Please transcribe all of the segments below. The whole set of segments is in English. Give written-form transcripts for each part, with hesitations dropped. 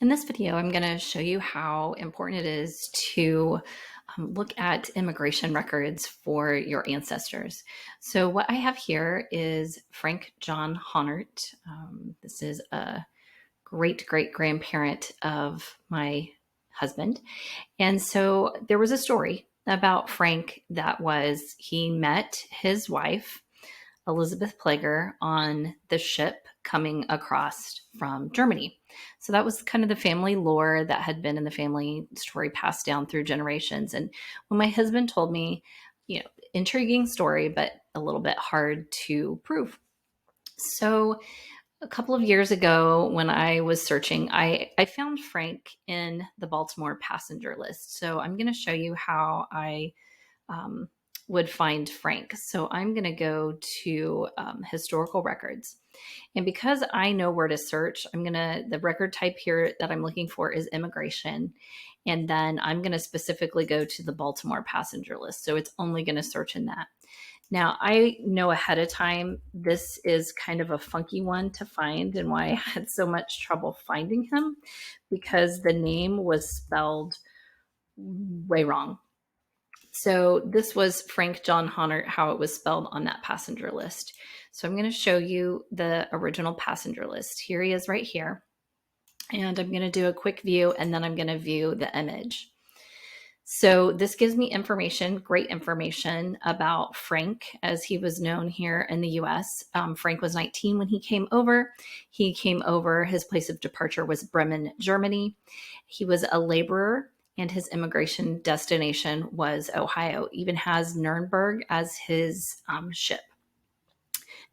In this video, I'm going to show you how important it is to look at immigration records for your ancestors. So what I have here is Frank John Honert. This is a great-great-grandparent of my husband. And so there was a story about Frank that was he met his wife, Elizabeth Plager, on the ship coming across from Germany. So that was kind of the family lore that had been in the family story passed down through generations. And when my husband told me, intriguing story, but a little bit hard to prove. So a couple of years ago, when I was searching, I found Frank in the Baltimore passenger list. So I'm going to show you how I um, would find Frank. So I'm going to go to historical records. And because I know where to search, the record type here that I'm looking for is immigration. And then I'm going to specifically go to the Baltimore passenger list. So it's only going to search in that. Now, I know ahead of time this is kind of a funky one to find, and why I had so much trouble finding him, because the name was spelled way wrong. So this was Frank John Honert, how it was spelled on that passenger list. So I'm going to show you the original passenger list. Here he is right here. And I'm going to do a quick view, and then I'm going to view the image. So this gives me information, great information about Frank, as he was known here in the US. Frank was 19 when he came over. He came over, his place of departure was Bremen, Germany. He was a laborer, and his immigration destination was Ohio. Even has Nuremberg as his ship.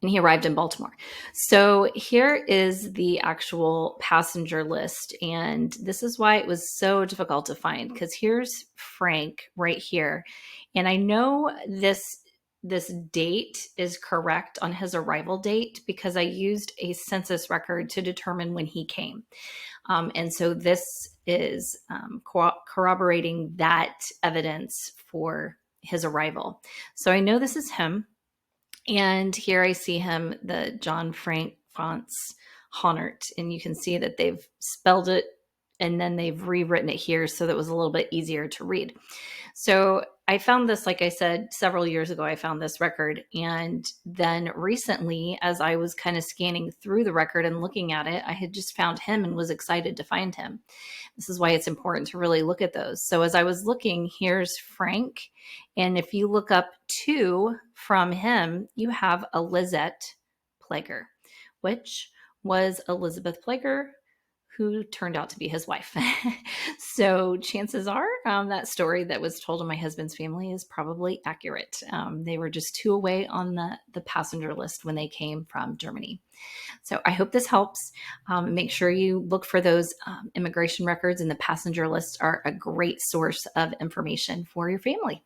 And he arrived in Baltimore. So here is the actual passenger list. And this is why it was so difficult to find, because here's Frank right here. And I know this date is correct on his arrival date because I used a census record to determine when he came. And so this is corroborating that evidence for his arrival. So I know this is him. And here I see him, the John Frank Fonts Honert, and you can see that they've spelled it and then they've rewritten it here so that it was a little bit easier to read. So I found this, like I said, several years ago, I found this record. And then recently, as I was kind of scanning through the record and looking at it, I had just found him and was excited to find him. This is why it's important to really look at those. So as I was looking, here's Frank. And if you look up two from him, you have a Lizette Plager, which was Elizabeth Plager, who turned out to be his wife. So chances are that story that was told in my husband's family is probably accurate. They were just two away on the passenger list when they came from Germany. So I hope this helps. Make sure you look for those immigration records, and the passenger lists are a great source of information for your family.